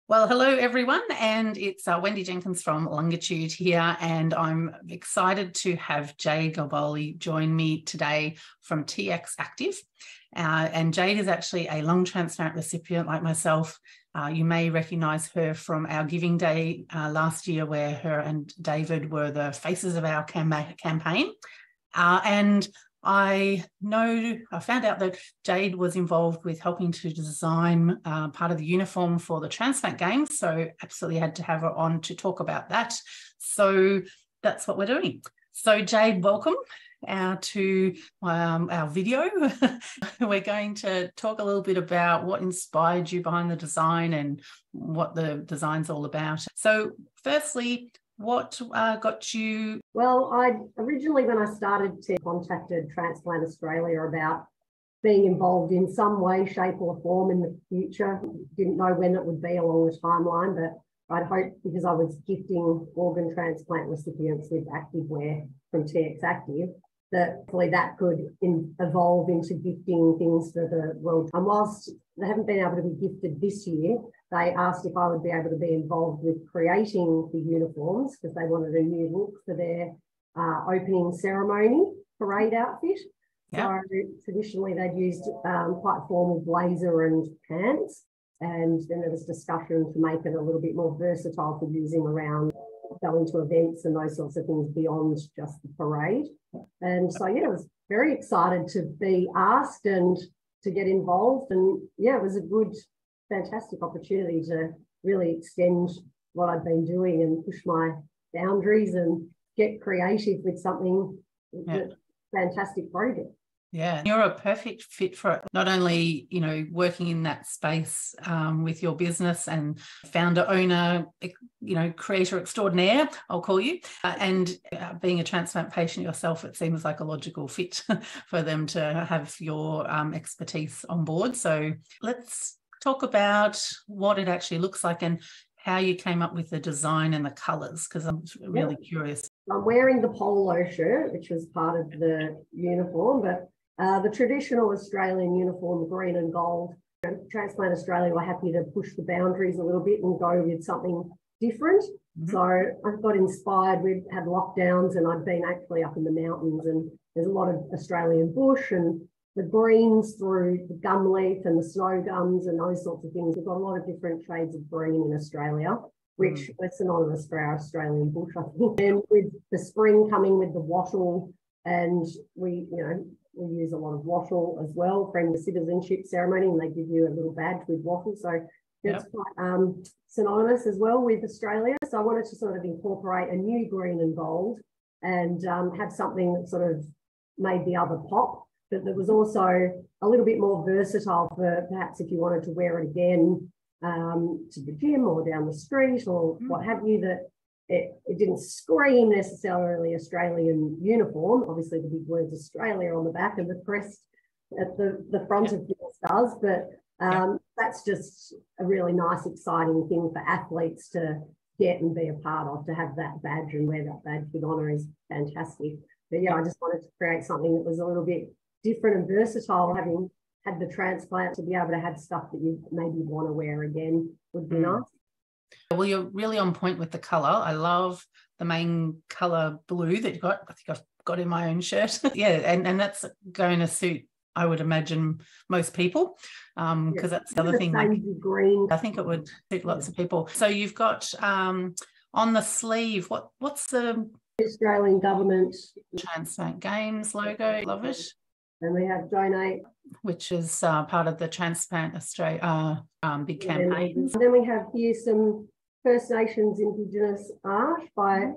Well, hello everyone, and it's Wendy Jenkins from Longitude here, and I'm excited to have Jade Galbally join me today from TX Active. And Jade is actually a lung transplant recipient like myself. You may recognise her from our Giving Day last year, where her and David were the faces of our campaign. And I found out that Jade was involved with helping to design part of the uniform for the Transplant Games, so absolutely had to have her on to talk about that. So that's what we're doing. So Jade, welcome to our video. We're going to talk a little bit about what inspired you behind the design and what the design's all about. So firstly, what got you? Well, I originally, when I started, contacted Transplant Australia about being involved in some way, shape or form in the future. Didn't know when it would be along the timeline, but I'd hoped, because I was gifting organ transplant recipients with activewear from TX Active, that hopefully that could evolve into gifting things for the world. And whilst they haven't been able to be gifted this year, they asked if I would be able to be involved with creating the uniforms, because they wanted a new look for their opening ceremony parade outfit. Yeah. So traditionally they'd used quite formal blazer and pants, and then there was discussion to make it a little bit more versatile for using around going to events and those sorts of things beyond just the parade. And so, yeah, I was very excited to be asked and to get involved. And yeah, it was a good, fantastic opportunity to really extend what I've been doing and push my boundaries and get creative with something that's a fantastic project. Yeah, you're a perfect fit for it. Not only, working in that space with your business and founder, owner, creator extraordinaire, I'll call you, and being a transplant patient yourself, it seems like a logical fit for them to have your expertise on board. So let's talk about what it actually looks like and how you came up with the design and the colours, because I'm really curious. I'm wearing the polo shirt, which was part of the uniform, but the traditional Australian uniform, green and gold. Transplant Australia were happy to push the boundaries a little bit and go with something different. Mm-hmm. So I got inspired. We've had lockdowns and I've been actually up in the mountains, and there's a lot of Australian bush, and the greens through the gum leaf and the snow gums and those sorts of things. We've got a lot of different shades of green in Australia, which are synonymous for our Australian bush, I think. And with the spring coming with the wattle, and we use a lot of wattle as well for the citizenship ceremony, and they give you a little badge with wattle. So it's quite synonymous as well with Australia. So I wanted to sort of incorporate a new green and gold and have something that sort of made the other pop, but that was also a little bit more versatile for perhaps if you wanted to wear it again to the gym or down the street or what have you, that it didn't scream necessarily Australian uniform. Obviously the big words Australia on the back and the crest at the front of yours does, but that's just a really nice, exciting thing for athletes to get and be a part of. To have that badge and wear that badge with honour is fantastic. But yeah, I just wanted to create something that was a little bit different and versatile. Having had the transplant, to be able to have stuff that you maybe want to wear again would be nice. Well, you're really on point with the colour. I love the main colour blue that you got. I think I've got in my own shirt. and that's going to suit, I would imagine, most people, because that's the other thing. Green. I think it would suit lots of people. So you've got on the sleeve, what's the Australian government Transplant Games logo? Love it. And we have Donate, which is part of the Transplant Australia big campaign. And then we have here some First Nations Indigenous art by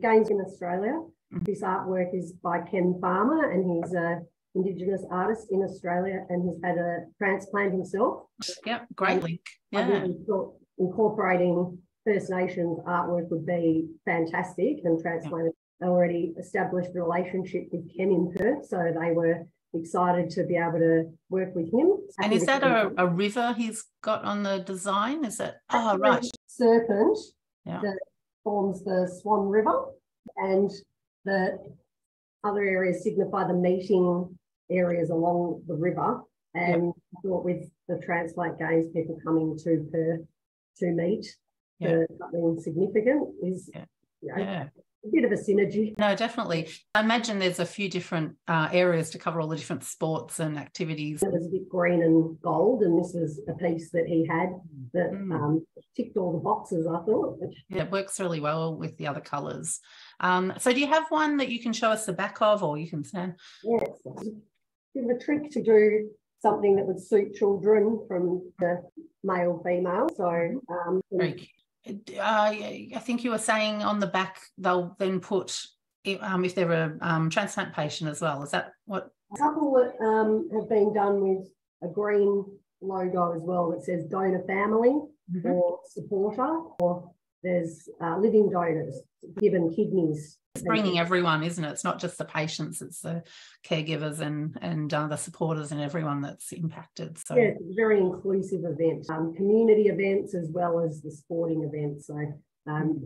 Games in Australia. This artwork is by Ken Farmer, and he's an Indigenous artist in Australia, and he's had a transplant himself. Yep, great link. Yeah. I really thought incorporating First Nations artwork would be fantastic, and Transplant already established a relationship with Ken in Perth, so they were excited to be able to work with him. And is that a river he's got on the design? Is it? Oh, right. Serpent that forms the Swan River, and the other areas signify the meeting areas along the river. And I thought with the Transplant Games, people coming to Perth to meet for something significant is a bit of a synergy. No, definitely. I imagine there's a few different areas to cover all the different sports and activities. It was a bit green and gold, and this was a piece that he had that ticked all the boxes, I thought. Yeah, it works really well with the other colours. So do you have one that you can show us the back of, or you can stand? Yes, it's a bit of a trick to do something that would suit children from the male, female. So very cute. I think you were saying on the back they'll then put if they're a transplant patient as well. Is that what? A couple that have been done with a green logo as well that says donor family or supporter, or there's living donors given kidneys. It's bringing everyone, isn't it? It's not just the patients, it's the caregivers and the supporters and everyone that's impacted. So yeah, it's a very inclusive event, community events as well as the sporting events. So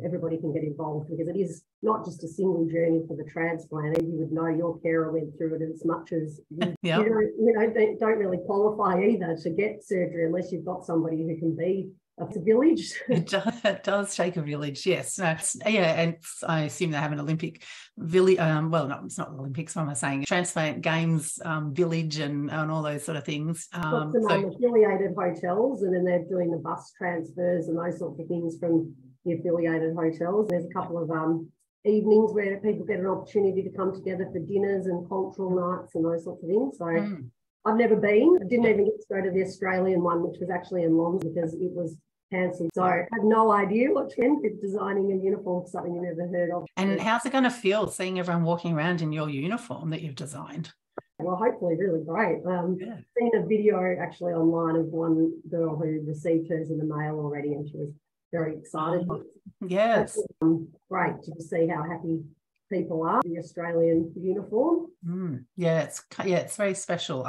everybody can get involved, because it is not just a single journey for the transplant. You would know your carer went through it as much as you don't really qualify either to get surgery unless you've got somebody who can be a village. It does take a village, yes. No, and I assume they have an Olympic village. Well, no, it's not the Olympics. What am I saying? Transplant Games village and all those sort of things. Got some affiliated hotels, and then they're doing the bus transfers and those sorts of things from the affiliated hotels. There's a couple of evenings where people get an opportunity to come together for dinners and cultural nights and those sorts of things. So I've never been. I didn't even get to go to the Australian one, which was actually in London because it was cancelled. So I had no idea what went with designing a uniform for something you've never heard of. And how's it going to feel seeing everyone walking around in your uniform that you've designed? Well, hopefully really great. Seen a video actually online of one girl who received hers in the mail already, and she was very excited. Yes. Great to see how happy people are the Australian uniform. It's very special.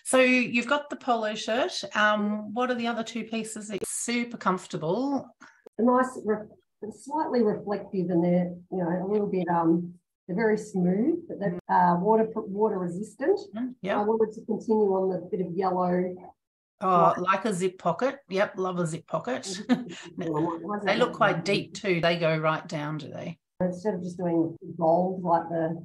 So you've got the polo shirt. What are the other two pieces? It's super comfortable. A nice, slightly reflective, and they're a little bit they're very smooth, but they're water resistant. I wanted to continue on the bit of yellow. Oh, like a zip pocket. Yep, love a zip pocket. They look quite deep too. They go right down, do they? Instead of just doing gold, like the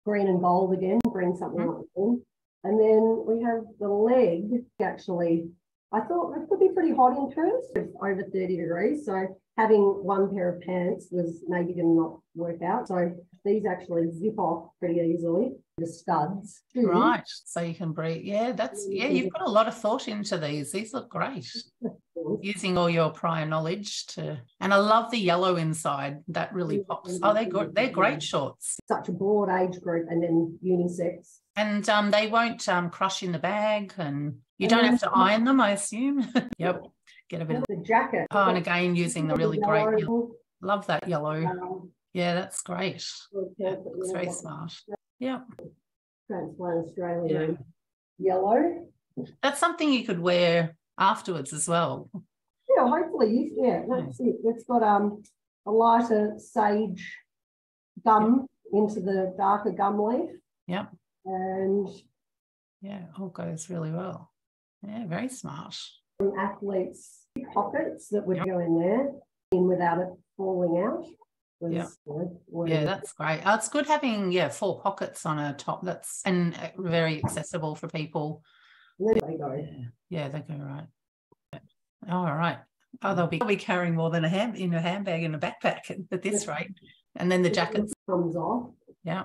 green and gold again, bring something like that. And then we have the leg. Actually, I thought it could be pretty hot in Perth, over 30 degrees. So having one pair of pants was maybe going to not work out. So these actually zip off pretty easily, the studs. Right, so you can breathe. You've put a lot of thought into these. These look great. Using all your prior knowledge and I love the yellow inside. That really pops. Oh, they're great shorts. Such a broad age group, and then unisex. And they won't crush in the bag, and you don't have to iron them, I assume. Yep. Get a bit of the jacket. Oh, and again, using the really great yellow. Love that yellow. Yeah, that's great. It's very smart. Yeah. Transplant Australia yellow. That's something you could wear afterwards as well. Yeah, hopefully. Yeah, that's it. It's got a lighter sage gum into the darker gum leaf. Yep. And yeah, it all goes really well. Yeah, very smart. Athletes' pockets that would go in there without it falling out. Yeah, that's great. It's good having 4 pockets on a top. That's very accessible for people. There they go. Yeah, they go right. All right. Oh, they'll be carrying more than a handbag and a backpack at this rate. And then the jacket comes off. Yeah.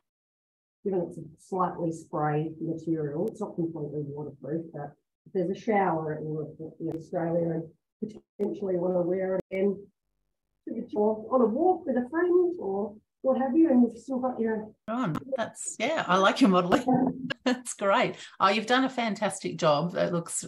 Given it's a slightly sprayed material, it's not completely waterproof, but if there's a shower in Australia and potentially want to wear it again on a walk with a friend or what have you, and you've still got your I like your modelling. That's great. Oh, you've done a fantastic job. It looks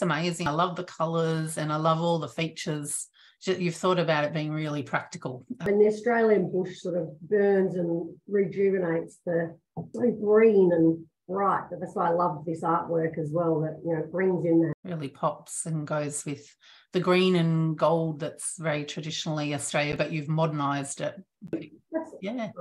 amazing. I love the colours and I love all the features. You've thought about it being really practical. And the Australian bush sort of burns and rejuvenates the so green and bright. That's why I love this artwork as well, that brings in that. Really pops and goes with the green and gold that's very traditionally Australia, but you've modernised it. No,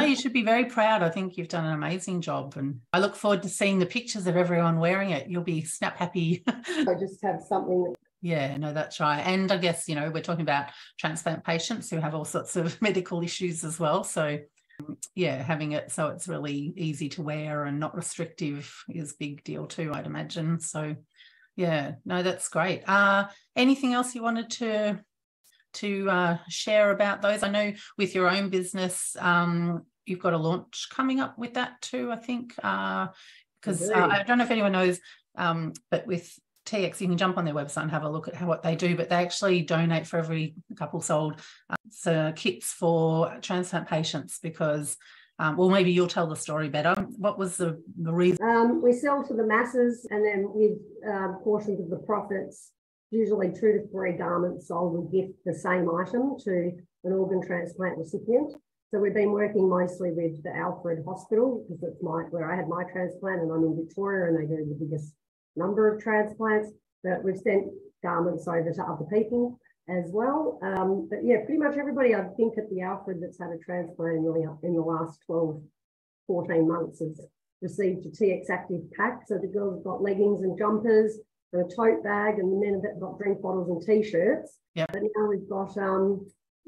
you should be very proud. I think you've done an amazing job, and I look forward to seeing the pictures of everyone wearing it. You'll be snap happy. I just have something Yeah, no, that's right. And I guess, we're talking about transplant patients who have all sorts of medical issues as well. So, yeah, having it so it's really easy to wear and not restrictive is a big deal too, I'd imagine. So, yeah, no, that's great. Anything else you wanted to share about those? I know with your own business, you've got a launch coming up with that too, I think, because I don't know if anyone knows, but with TX, you can jump on their website and have a look at what they do, but they actually donate for every couple sold kits for transplant patients because, well, maybe you'll tell the story better. What was the reason? We sell to the masses, and then with portions of the profits, usually 2 to 3 garments sold, we gift the same item to an organ transplant recipient. So we've been working mostly with the Alfred Hospital because it's where I had my transplant, and I'm in Victoria, and they do the biggest number of transplants. But we've sent garments over to other people as well. But yeah, pretty much everybody I think at the Alfred that's had a transplant in the last 12, 14 months has received a TX Active pack. So the girls have got leggings and jumpers and a tote bag, and the men have got drink bottles and t-shirts. Yep. But now we've got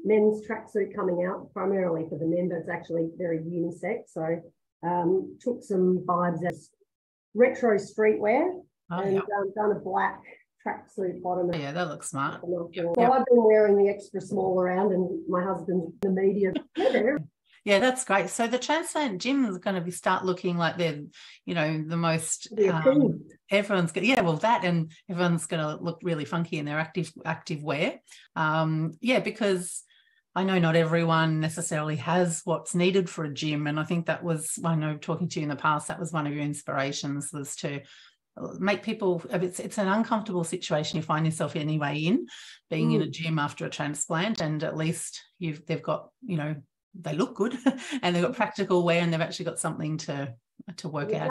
men's tracksuit coming out, primarily for the men, but it's actually very unisex. So took some vibes as retro streetwear and done a black tracksuit bottom. Yeah, that looks smart. So I've been wearing the extra small around, and my husband's in the media. Yeah, that's great. So the transplant gym is going to start looking like they're, the most. Everyone's going, that, and everyone's going to look really funky in their active wear. Because I know not everyone necessarily has what's needed for a gym, and I think that was, I know talking to you in the past, that was one of your inspirations, was to make people, it's an uncomfortable situation you find yourself anyway in, being in a gym after a transplant, and at least they've got, they look good and they've got practical wear, and they've actually got something to work out.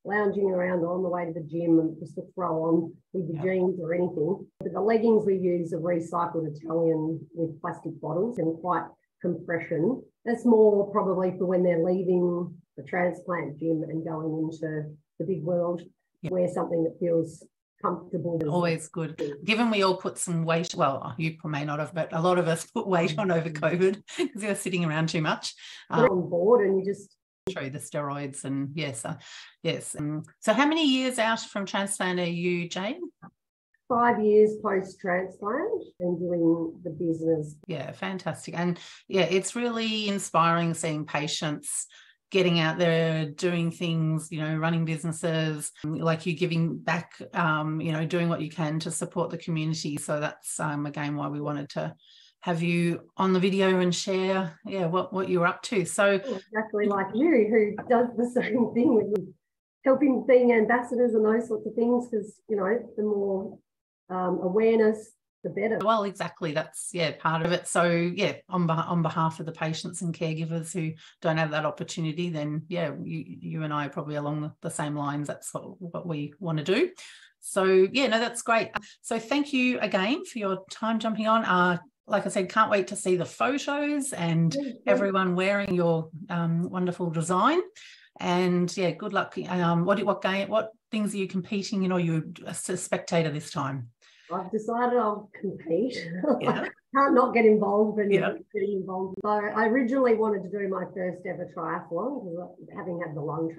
Lounging around on the way to the gym and just to throw on with the jeans or anything. But the leggings we use are recycled Italian with plastic bottles and quite compression. That's more probably for when they're leaving the transplant gym and going into the big world. Wear something that feels comfortable. Always good. Given we all put some weight, well, you may not have, but a lot of us put weight on over COVID because we were sitting around too much. On board, and you just through the steroids, and yes. So how many years out from transplant are you, Jade? 5 years post-transplant and doing the business. Yeah, fantastic. And yeah, it's really inspiring seeing patients getting out there, doing things, running businesses, like you giving back, doing what you can to support the community. So that's, again, why we wanted to have you on the video and share, what you're up to. So exactly like you, who does the same thing with helping being ambassadors and those sorts of things, because, the more awareness, the better. Well, exactly. That's part of it. So on behalf of the patients and caregivers who don't have that opportunity, then you and I are probably along the same lines. That's what we want to do. So that's great. So thank you again for your time jumping on. Like I said, can't wait to see the photos and everyone wearing your wonderful design. And good luck. What things are you competing in, or you're a spectator this time? I've decided I'll compete. Can't not get involved and getting involved. So I originally wanted to do my first ever triathlon, because having had the lung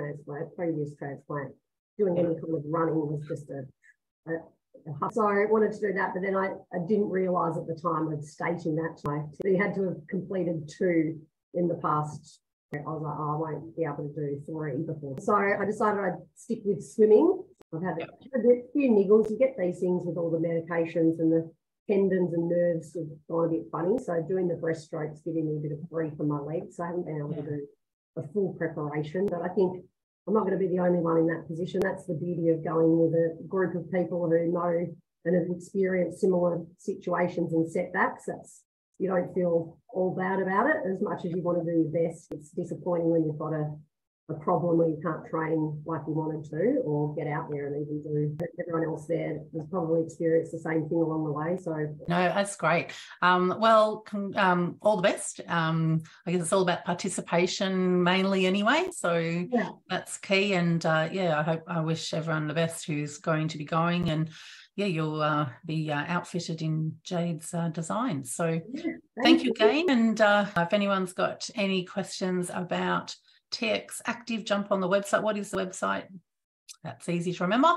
previous transplant, doing any kind of running was just so I wanted to do that, but then I didn't realise at the time I'd state in that time. So you had to have completed 2 in the past. I was like, I won't be able to do 3 before. So I decided I'd stick with swimming. I've had a few niggles. You get these things with all the medications, and the tendons and nerves have gone a bit funny. So doing the breaststrokes giving me a bit of grief on my legs. So I haven't been able to do a full preparation. But I think I'm not going to be the only one in that position. That's the beauty of going with a group of people who know and have experienced similar situations and setbacks. You don't feel all bad about it as much as you want to do your best. It's disappointing when you've got a problem where you can't train like you wanted to, or get out there and even do. Everyone else there has probably experienced the same thing along the way. So no, that's great. All the best. I guess it's all about participation mainly anyway. So that's key. And I wish everyone the best who's going to be going. And you'll be outfitted in Jade's designs. So Yeah, thank you again. And if anyone's got any questions about TX Active, jump on the website. What is the website? That's easy to remember.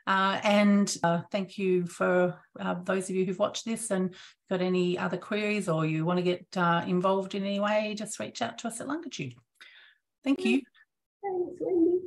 And thank you for those of you who've watched this and got any other queries, or you want to get involved in any way, just reach out to us at Longitude. Thank you. Thanks, Wendy.